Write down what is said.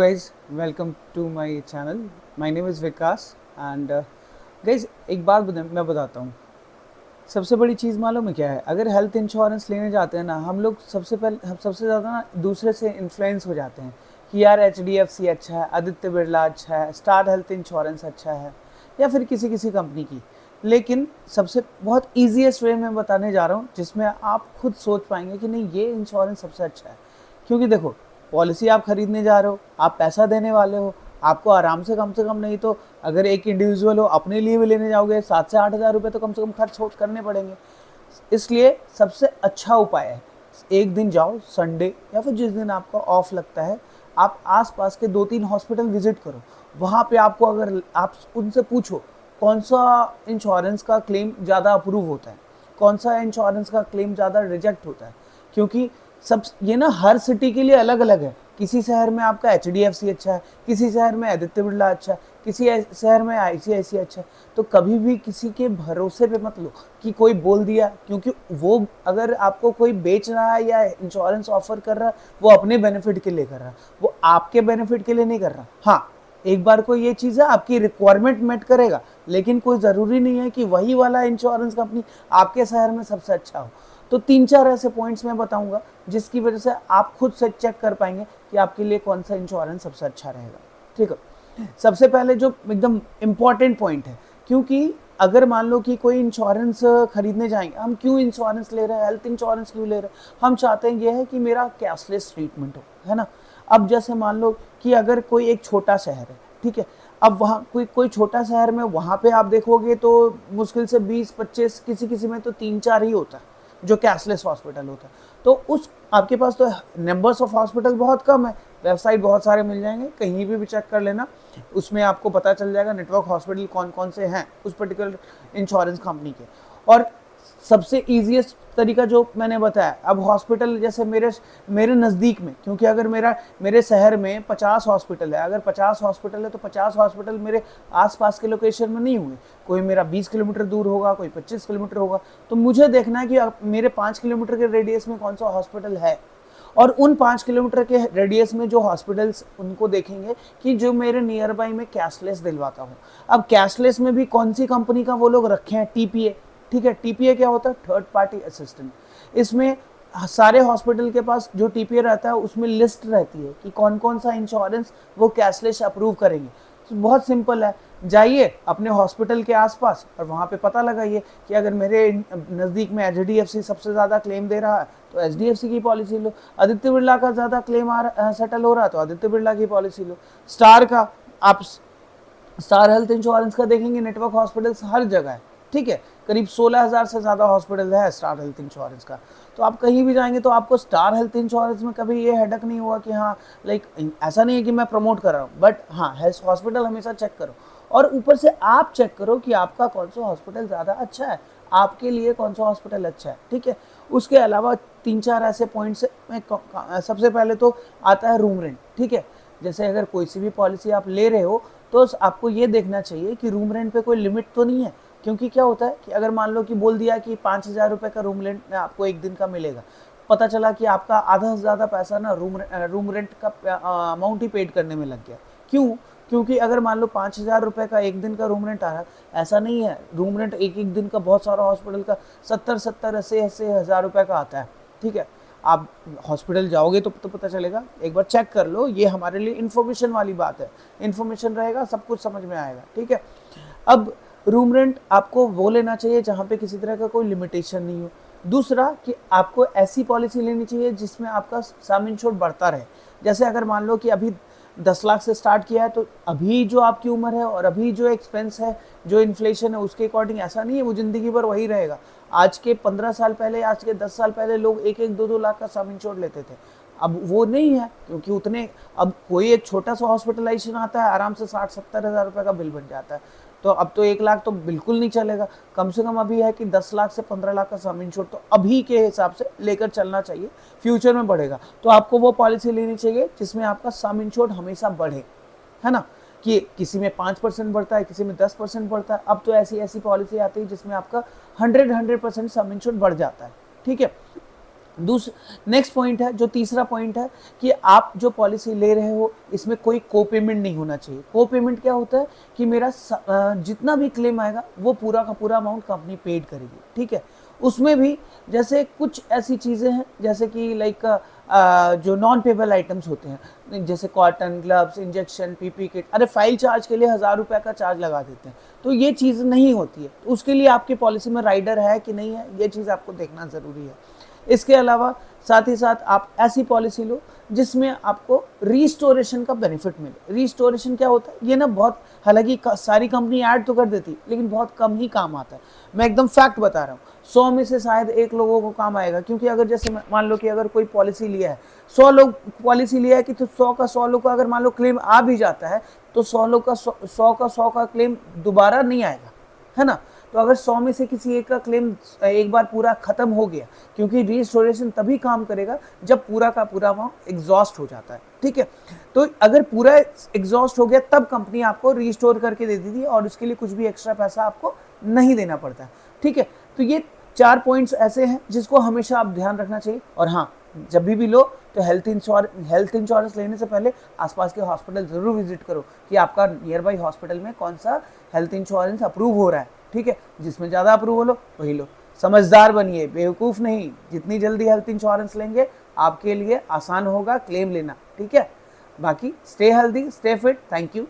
Guys, welcome to my channel. My name is Vikas and guys एक बात मैं बताता हूँ। सबसे बड़ी चीज़ मालूम है क्या है? अगर हेल्थ इंश्योरेंस लेने जाते हैं ना, हम लोग हम सबसे ज़्यादा ना दूसरे से इन्फ्लुएंस हो जाते हैं कि यार HDFC अच्छा है, आदित्य बिरला अच्छा है, स्टार हेल्थ इंश्योरेंस अच्छा है या फिर किसी किसी कंपनी की। लेकिन सबसे बहुत ईजीएस्ट वे में बताने जा रहा हूँ जिसमें आप खुद सोच पाएंगे कि नहीं ये इंश्योरेंस सबसे अच्छा है। क्योंकि देखो, पॉलिसी आप खरीदने जा रहे हो, आप पैसा देने वाले हो, आपको आराम से कम नहीं तो अगर एक इंडिविजुअल हो अपने लिए भी लेने जाओगे 7 से 8 हज़ार रुपये तो कम से कम खर्च करने पड़ेंगे। इसलिए सबसे अच्छा उपाय है, एक दिन जाओ संडे या फिर जिस दिन आपका ऑफ लगता है, आप आसपास के 2-3 हॉस्पिटल विजिट करो। वहाँ पे आपको अगर आप उनसे पूछो कौन सा इंश्योरेंस का क्लेम ज़्यादा अप्रूव होता है, कौन सा इंश्योरेंस का क्लेम ज़्यादा रिजेक्ट होता है। क्योंकि सब ये ना हर सिटी के लिए अलग अलग है। किसी शहर में आपका HDFC अच्छा है, किसी शहर में आदित्य बिरला अच्छा है, किसी शहर में ICICI अच्छा है। तो कभी भी किसी के भरोसे पे मत लो कि कोई बोल दिया, क्योंकि वो अगर आपको कोई बेच रहा है या इंश्योरेंस ऑफर कर रहा है, वो अपने बेनिफिट के लिए कर रहा है, वो आपके बेनिफिट के लिए नहीं कर रहा। हाँ, एक बार को ये चीज़ है आपकी रिक्वायरमेंट मेट करेगा, लेकिन कोई ज़रूरी नहीं है कि वही वाला इंश्योरेंस कंपनी आपके शहर में सबसे अच्छा हो। तो 3-4 ऐसे पॉइंट्स मैं बताऊंगा जिसकी वजह से आप खुद से चेक कर पाएंगे कि आपके लिए कौन सा इंश्योरेंस सबसे अच्छा रहेगा। ठीक है, सबसे पहले जो एकदम इम्पॉर्टेंट पॉइंट है, क्योंकि अगर मान लो कि कोई इंश्योरेंस खरीदने जाएंगे, हम क्यों इंश्योरेंस ले रहे हैं, हेल्थ इंश्योरेंस क्यों ले रहे हैं? हम चाहते हैं ये है कि मेरा कैशलेस ट्रीटमेंट हो, है ना। अब जैसे मान लो कि अगर कोई एक छोटा शहर है, ठीक है, अब वहाँ कोई छोटा शहर में वहाँ पे आप देखोगे तो मुश्किल से 20-25, किसी किसी में तो 3-4 ही होता है जो कैशलेस हॉस्पिटल होता है। तो उस आपके पास तो नंबर्स ऑफ हॉस्पिटल बहुत कम है, वेबसाइट बहुत सारे मिल जाएंगे, कहीं भी चेक कर लेना, उसमें आपको पता चल जाएगा नेटवर्क हॉस्पिटल कौन कौन से हैं उस पर्टिकुलर इंश्योरेंस कंपनी के। और सबसे ईजीएस्ट तरीका जो मैंने बताया, अब हॉस्पिटल जैसे मेरे नज़दीक में, क्योंकि अगर मेरे शहर में 50 हॉस्पिटल है, अगर 50 हॉस्पिटल है तो 50 हॉस्पिटल मेरे आसपास के लोकेशन में नहीं हुए, कोई मेरा 20 किलोमीटर दूर होगा, कोई 25 किलोमीटर होगा। तो मुझे देखना है कि मेरे 5 किलोमीटर के रेडियस में कौन सा हॉस्पिटल है, और उन 5 किलोमीटर के रेडियस में जो हॉस्पिटल्स, उनको देखेंगे कि जो मेरे नियर बाई में कैशलेस दिलवाता हूँ। अब कैशलेस में भी कौन सी कंपनी का वो लोग रखे हैं, TPA। ठीक है, TPA क्या होता है? Third party assistant. इसमें सारे हॉस्पिटल के पास जो TPA रहता है उसमें लिस्ट रहती है कि कौन कौन सा इंश्योरेंस वो कैशलेस अप्रूव करेंगे। तो बहुत सिंपल है, जाइए अपने हॉस्पिटल के आसपास और वहाँ पे पता लगाइए कि अगर मेरे नज़दीक में HDFC सबसे ज़्यादा क्लेम दे रहा है तो HDFC की पॉलिसी लो, आदित्य बिरला का ज़्यादा क्लेम सेटल हो रहा है तो आदित्य बिरला की पॉलिसी लो, स्टार का आप स्टार हेल्थ इंश्योरेंस का देखेंगे, नेटवर्क हॉस्पिटल्स हर जगह है। ठीक है, करीब 16,000 से ज़्यादा हॉस्पिटल है स्टार हेल्थ इंश्योरेंस का। तो आप कहीं भी जाएंगे तो आपको स्टार हेल्थ इंश्योरेंस में कभी ये हेडक नहीं हुआ कि हाँ, लाइक ऐसा नहीं है कि मैं प्रमोट कर रहा हूँ, बट हाँ, हेल्थ हॉस्पिटल हमेशा चेक करो, और ऊपर से आप चेक करो कि आपका कौन सा हॉस्पिटल ज़्यादा अच्छा है, आपके लिए कौन सा हॉस्पिटल अच्छा है। ठीक है, उसके अलावा 3-4 ऐसे पॉइंट्स सबसे पहले तो आता है रूम रेंट। ठीक है, जैसे अगर कोई सी भी पॉलिसी आप ले रहे हो तो आपको ये देखना चाहिए कि रूम रेंट पे कोई लिमिट तो नहीं है। क्योंकि क्या होता है कि अगर मान लो कि बोल दिया कि 5,000 रुपये का रूम रेंट आपको एक दिन का मिलेगा, पता चला कि आपका आधा से ज़्यादा पैसा ना रूम रेंट का अमाउंट ही पेड करने में लग गया। क्यों? क्योंकि अगर मान लो 5,000 रुपये का एक दिन का रूम रेंट आ रहा है, ऐसा नहीं है, रूम रेंट एक एक दिन का बहुत सारा हॉस्पिटल का 70-80 हज़ार रुपये का आता है। ठीक है, आप हॉस्पिटल जाओगे तो पता चलेगा, एक बार चेक कर लो, ये हमारे लिए इन्फॉर्मेशन वाली बात है, इन्फॉर्मेशन रहेगा सब कुछ समझ में आएगा। ठीक है, अब रूम रेंट आपको वो लेना चाहिए जहाँ पे किसी तरह का कोई लिमिटेशन नहीं हो। दूसरा कि आपको ऐसी पॉलिसी लेनी चाहिए जिसमें आपका सम इंश्योर्ड बढ़ता रहे। जैसे अगर मान लो कि अभी 10 लाख से स्टार्ट किया है, तो अभी जो आपकी उम्र है और अभी जो एक्सपेंस है, जो इन्फ्लेशन है, उसके अकॉर्डिंग ऐसा नहीं है वो ज़िंदगी भर वही रहेगा। आज के 15 साल पहले, आज के 10 साल पहले लोग 1-1, 2-2 लाख का सम इंश्योर्ड लेते थे, अब वो नहीं है, क्योंकि उतने, अब कोई एक छोटा सा हॉस्पिटलाइजेशन आता है, आराम से 60-70 हज़ार रुपये का बिल बन जाता है। तो अब तो 1 लाख तो बिल्कुल नहीं चलेगा, कम से कम अभी है कि 10 लाख से 15 लाख का सम इंश्योर्ड तो अभी के हिसाब से लेकर चलना चाहिए, फ्यूचर में बढ़ेगा। तो आपको वो पॉलिसी लेनी चाहिए जिसमें आपका सम इंश्योर्ड हमेशा बढ़े, है ना, कि किसी में 5% बढ़ता है, किसी में 10% बढ़ता है। अब तो ऐसी ऐसी पॉलिसी आती है जिसमें आपका 100% सम इंश्योर्ड बढ़ जाता है। ठीक है, नेक्स्ट पॉइंट है, जो तीसरा पॉइंट है कि आप जो पॉलिसी ले रहे हो इसमें कोई को पेमेंट नहीं होना चाहिए। को पेमेंट क्या होता है कि मेरा जितना भी क्लेम आएगा वो पूरा का पूरा अमाउंट कंपनी पेड करेगी, ठीक है। उसमें भी जैसे कुछ ऐसी चीज़ें हैं जैसे कि लाइक जो नॉन पेबल आइटम्स होते हैं जैसे cotton, gloves, injection, PP kit, अरे फाइल चार्ज के लिए 1000 रुपये का चार्ज लगा देते हैं, तो ये चीज़ नहीं होती है। तो उसके लिए आपकी पॉलिसी में राइडर है कि नहीं है, ये चीज़ आपको देखना ज़रूरी है। इसके अलावा साथ ही साथ आप ऐसी पॉलिसी लो जिसमें आपको रिस्टोरेशन का बेनिफिट मिले। रिस्टोरेशन क्या होता है, ये ना बहुत, हालांकि सारी कंपनी ऐड तो कर देती लेकिन बहुत कम ही काम आता है। मैं एकदम फैक्ट बता रहा हूँ, 100 में से शायद 1 लोगों को काम आएगा, क्योंकि अगर जैसे मान लो कि अगर कोई पॉलिसी लिया है, 100 लोग पॉलिसी लिया है कि तो 100 का 100 लोग का अगर मान लो क्लेम आ भी जाता है तो 100 लोग का 100 का क्लेम दोबारा नहीं आएगा, है ना। तो अगर 100 में से किसी एक का क्लेम एक बार पूरा खत्म हो गया, क्योंकि रिस्टोरेशन तभी काम करेगा जब पूरा का पूरा अमाउंट एग्जॉस्ट हो जाता है, ठीक है। तो अगर पूरा एग्जॉस्ट हो गया तब कंपनी आपको रिस्टोर करके दे देती है और उसके लिए कुछ भी एक्स्ट्रा पैसा आपको नहीं देना पड़ता है, ठीक है। तो ये 4 पॉइंट्स ऐसे हैं जिसको हमेशा आप ध्यान रखना चाहिए। और हाँ, जब भी लो तो हेल्थ इंश्योरेंस लेने से पहले आसपास के हॉस्पिटल जरूर विजिट करो कि आपका नियर बाई हॉस्पिटल में कौन सा हेल्थ इंश्योरेंस अप्रूव हो रहा है, ठीक है। जिसमें ज़्यादा अप्रूव हो लो वही लो। समझदार बनिए, बेवकूफ़ नहीं। जितनी जल्दी हेल्थ इंश्योरेंस लेंगे आपके लिए आसान होगा क्लेम लेना, ठीक है। बाकी stay healthy, stay fit. Thank you.